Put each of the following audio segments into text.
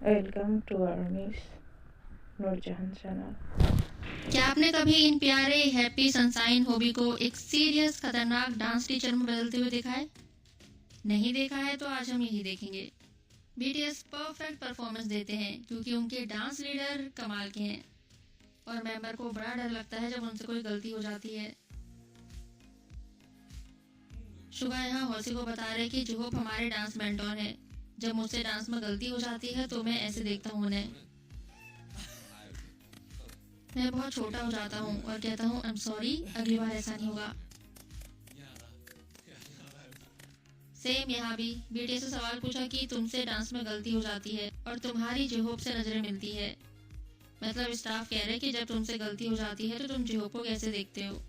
Welcome to our Miss Noorjahan channel. क्या आपने कभी इन प्यारे हैप्पी सनशाइन हॉबी को एक सीरियस खतरनाक डांस टीचर में बदलते हुए देखा है? नहीं देखा है तो आज हम यही देखेंगे। बीटीएस परफेक्ट परफॉर्मेंस देते हैं क्योंकि उनके डांस लीडर कमाल के हैं और मेंबर को बड़ा डर लगता है जब उनसे कोई गलती हो जाती है। शुभा यहाँ हौसी को बता रहे कि जोहोप हमारे डांस मेंटोर है। जब मुझसे डांस में गलती हो जाती है तो मैं ऐसे देखता हूँ उन्हें। मैं बहुत छोटा हो जाता हूँ और कहता हूँ आई एम सॉरी, अगली बार ऐसा नहीं होगा। सेम यहाँ भी बीटीएस से सवाल पूछा कि तुमसे डांस में गलती हो जाती है और तुम्हारी जोहोप से नजरें मिलती है। मतलब स्टाफ कह रहे कि जब तुमसे गलती हो जाती है तो तुम जोहोप को कैसे देखते हो।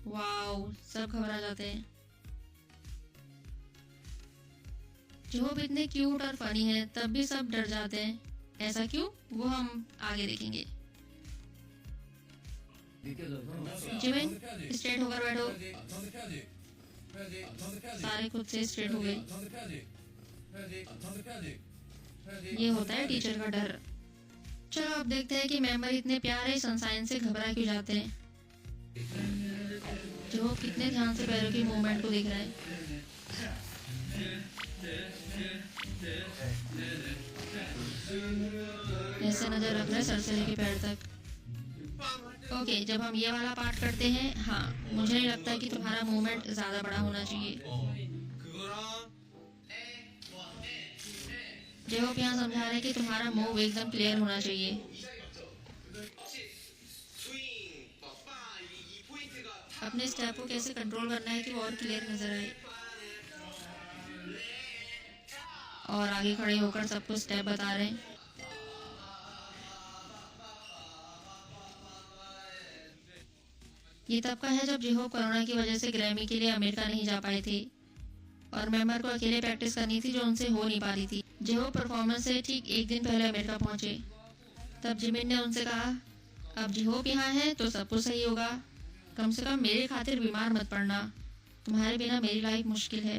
वाओ, सब घबरा जाते हैं। जोहोप इतने क्यूट और फनी है तब भी सब डर जाते हैं। ऐसा क्यों, वो हम आगे देखेंगे। जिमिन, स्ट्रेट होकर बैठो। सारे खुद से स्ट्रेट हो गए। ये होता है टीचर का डर। चलो अब देखते हैं कि मेंबर इतने प्यारे सनशाइन से घबरा क्यों जाते हैं। जोहोप कितने ध्यान से पैरों की मूवमेंट को देख रहा है। ऐसे नजर रख रहे सर से लेके पैर तक। ओके, जब हम ये वाला पार्ट करते हैं, हाँ, मुझे नहीं लगता कि तुम्हारा मूवमेंट ज्यादा बड़ा होना चाहिए। जोहोप यहाँ समझा रहे हैं कि तुम्हारा मूव एकदम क्लियर होना चाहिए। अपने स्टेप को कैसे कंट्रोल करना है कि वो और क्लियर नजर आए। और आगे खड़े होकर सबको स्टेप बता रहे हैं। ये तब का है जब जोहोप कोरोना की वजह से ग्रैमी के लिए अमेरिका नहीं जा पाए थे और मेंबर को अकेले प्रैक्टिस करनी थी जो उनसे हो नहीं पा रही थी। जोहोप परफॉर्मेंस से ठीक एक दिन पहले अमेरिका पहुंचे। तब जिमिन ने उनसे कहा, अब जोहोप यहाँ है तो सब कुछ सही होगा। कम से कम मेरे खातिर बीमार मत पड़ना, तुम्हारे बिना मेरी लाइफ मुश्किल है।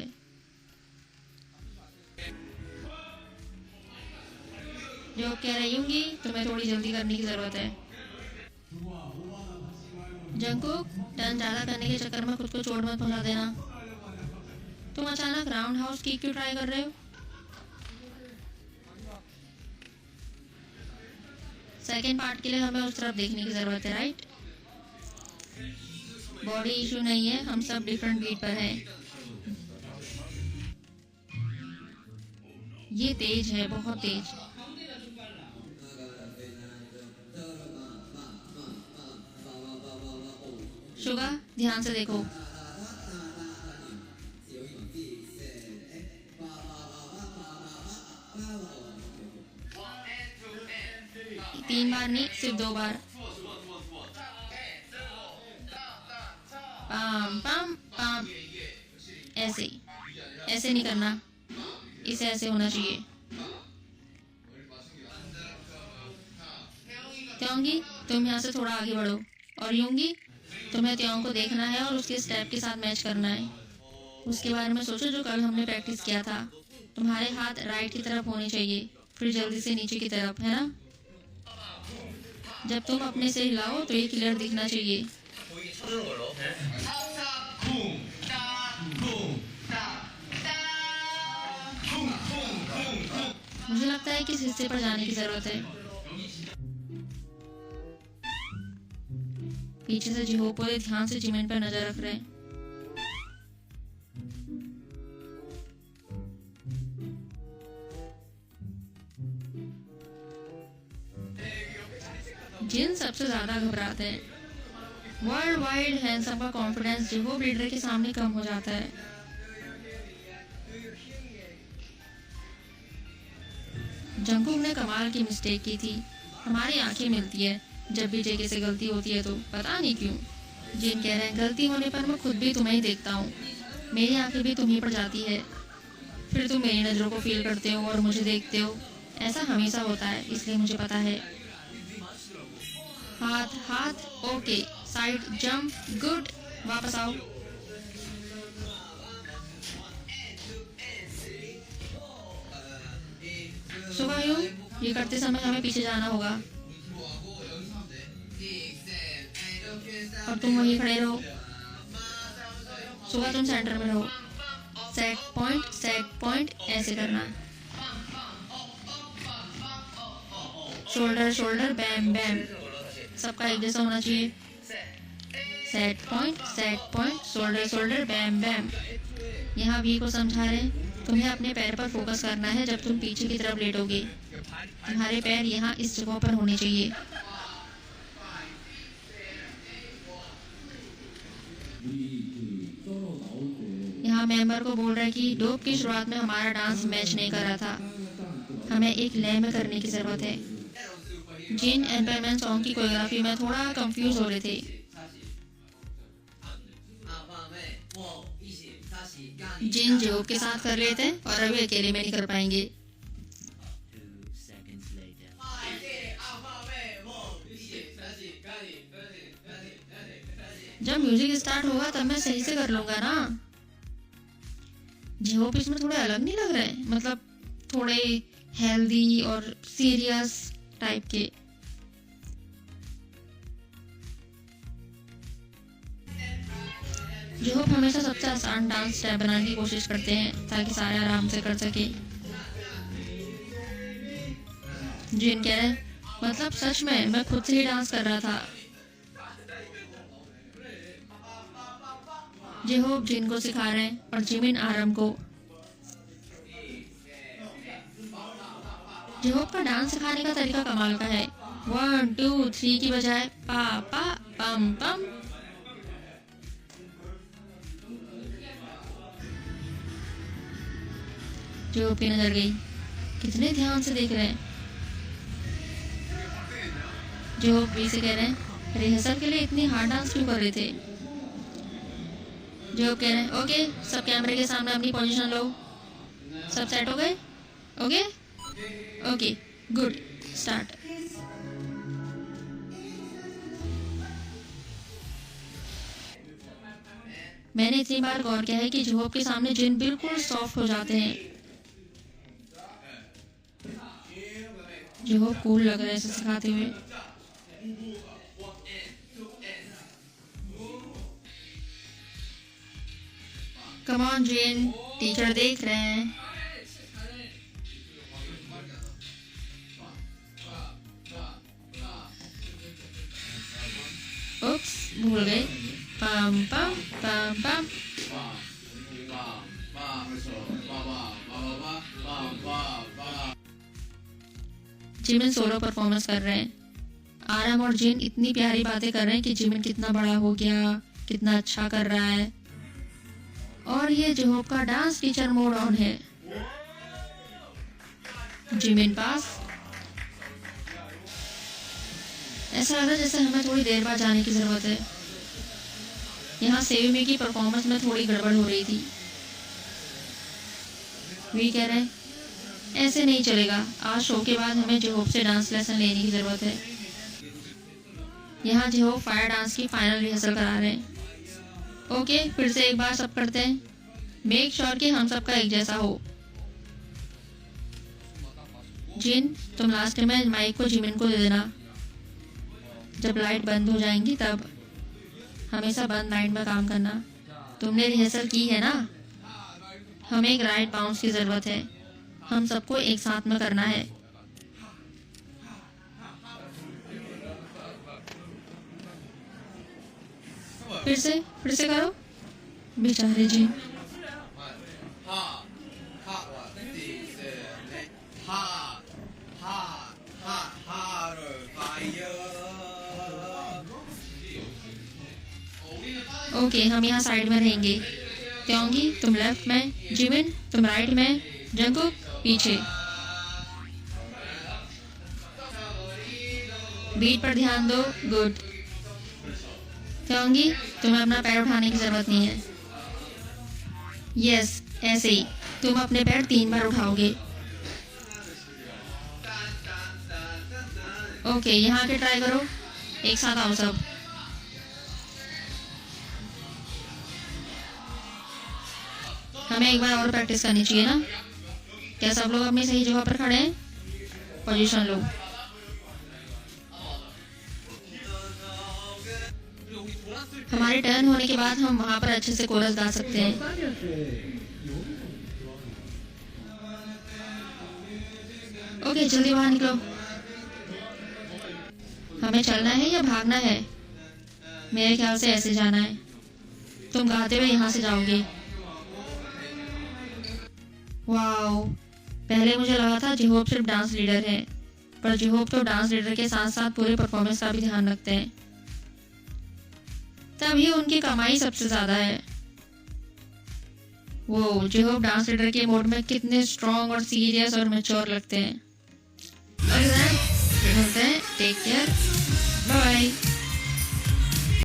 जोहोप कह रही होंगी, तुम्हें थोड़ी जल्दी करने की जरूरत है। जंगकुक, टर्न ज्यादा करने के चक्कर में खुद को चोट मत पहुंचा देना। तुम अचानक राउंड हाउस किक क्यों ट्राई कर रहे हो? सेकेंड पार्ट के लिए हमें उस तरफ देखने की जरूरत है, राइट? बॉडी इशू नहीं है, हम सब डिफरेंट बीट पर हैं। ये तेज है, बहुत तेज। शुगा, ध्यान से देखो। तीन बार नहीं, सिर्फ 2 बार। पाम पाम पाम, ऐसे ऐसे नहीं करना, इसे ऐसे होना चाहिए। त्योंगी, तुम यहाँ से थोड़ा आगे बढ़ो। और यूंगी, तुम्हें त्योंग को देखना है और उसके स्टेप के साथ मैच करना है। उसके बारे में सोचो जो कल हमने प्रैक्टिस किया था। तुम्हारे हाथ राइट की तरफ होने चाहिए, फिर जल्दी से नीचे की तरफ, है ना? जब तुम अपने से हिलाओ तो ये क्लियर दिखना चाहिए। मुझे लगता है कि इस हिस्से पर जाने की जरूरत है। पीछे से जोहोप पूरे ध्यान से जिमिन पर नजर रख रहे हैं। जिन सबसे ज्यादा घबराते हैं। वर्ल्ड वाइड हैंडसम का कॉन्फिडेंस जोहोप लीडर के सामने कम हो जाता है। जंगकुक ने कमाल की मिस्टेक की थी। हमारी आंखें मिलती है जब भी जेके से गलती होती है, तो पता नहीं क्यों। जिन कह रहे हैं गलती होने पर मैं खुद भी तुम्हें ही देखता हूँ, मेरी आंखें भी तुम्हीं पर जाती है, फिर तुम मेरी नजरों को फील करते हो और मुझे देखते हो। ऐसा हमेशा होता है, इसलिए मुझे पता है। हाथ हाथ, ओके, साइड जंप, गुड, वापस आओ। ये करते समय हमें पीछे जाना होगा और तुम वहीं खड़े रहो। सुबह तुम सेंटर में रहो। सेट पॉइंट ऐसे करना। शोल्डर शोल्डर बैम बैम, सबका एक जैसा होना चाहिए। Set point shoulder shoulder bam bam. यहाँ वी को समझा रहे हैं तुम्हें अपने पैर पर फोकस करना है। जब तुम पीछे की तरफ लेटोगे तुम्हारे पैर यहाँ इस जगह पर होने चाहिए। यहाँ मेंबर को बोल रहा है कि डोप की शुरुआत में हमारा डांस मैच नहीं कर रहा था, हमें एक लय में करने की जरूरत है। जिन एम्परमेंट सॉन्ग की कोरियोग्राफी में थोड़ा कंफ्यूज हो रहे थे। जिन जेहोप के साथ कर लेते हैं और अभी अकेले में नहीं कर पाएंगे। जब म्यूजिक स्टार्ट होगा तब मैं सही से कर लूंगा ना। जेहोप इसमें थोड़े अलग नहीं लग रहे, मतलब थोड़े हेल्दी और सीरियस टाइप के। जेहोप हमेशा सबसे आसान डांस स्टेप बनाने की कोशिश करते हैं ताकि सारे आराम से कर सके। जिन कह रहे मतलब सच में मैं खुद से ही डांस कर रहा था। जेहोप जिन को सिखा रहे हैं और जिमिन आरम को। जेहोप का डांस सिखाने का तरीका कमाल का है। 1 2 3 की बजाय पा पा पम पम। जेहोप की नजर गई, कितने ध्यान से देख रहे हैं। जेहोप भी से कह रहे हैं रिहर्सल के लिए इतनी हार्ड डांस क्यों कर रहे थे। जेहोप कह रहे हैं ओके सब कैमरे के सामने अपनी पोजीशन लो। सब सेट हो गए? Okay okay good start. मैंने इतनी बार गौर किया है कि जेहोप के सामने जिन बिल्कुल सॉफ्ट हो जाते हैं। जेहोप कूल लग रहा है इसे सिखाते हुए। कम ऑन जिन, टीचर देख रहे हैं। उप्स भूल गए। पम पम पम पम। जिमिन सोलो परफॉर्मेंस कर रहे हैं। आरम और जिन इतनी प्यारी बातें कर रहे हैं कि जिमिन कितना बड़ा हो गया, कितना अच्छा कर रहा है। और ये जेहोप का डांस टीचर मोड ऑन है। जिमिन पास। ऐसा लग रहा है जैसे हमें थोड़ी देर बाद जाने की जरूरत है। यहाँ सेवी की परफॉर्मेंस में थोड़ी गड़बड़ हो रही थी। वी कह रहे हैं ऐसे नहीं चलेगा, आज शो के बाद हमें जेहोप से डांस लेसन लेने की जरूरत है। यहाँ जेहोप फायर डांस की फाइनल रिहर्सल करा रहे हैं। ओके फिर से एक बार सब करते हैं। मेक श्योर कि हम सबका एक जैसा हो। जिन तुम लास्ट में माइक को जिमिन को दे देना। जब लाइट बंद हो जाएंगी तब हमेशा बंद लाइट में काम करना। तुमने रिहर्सल की है ना। हमें एक राइट बाउंस की जरूरत है, हम सबको एक साथ में करना है। फिर से करो। बेचारे जी। ओके हम यहाँ साइड में रहेंगे। त्योंगी तुम लेफ्ट में, जिमिन तुम राइट में, जंगकुक पीछे। बीट पर ध्यान दो। गुड। त्योंगी तुम्हें अपना पैर उठाने की जरूरत नहीं है। यस ऐसे ही तुम अपने पैर 3 बार उठाओगे। ओके यहाँ आके ट्राई करो। एक साथ आओ सब। हमें एक बार और प्रैक्टिस करनी चाहिए ना। क्या सब लोग अपनी सही जगह पर खड़े हैं? पोजीशन लो। हमारे टर्न होने के बाद हम वहां पर अच्छे से कोरस गा सकते हैं। ओके, जल्दी बाहर निकलो। हमें चलना है या भागना है? मेरे ख्याल से ऐसे जाना है। तुम गाते हुए यहाँ से जाओगे। वाओ, पहले मुझे लगा था जेहोप सिर्फ डांस लीडर है, पर जेहोप तो डांस लीडर के साथ साथ पूरे परफॉर्मेंस का भी ध्यान रखते हैं, तभी उनकी कमाई सबसे ज्यादा है। वो जेहोप डांस लीडर के मोड में कितने स्ट्रॉन्ग और सीरियस और मैच्योर लगते हैं। Take care, bye.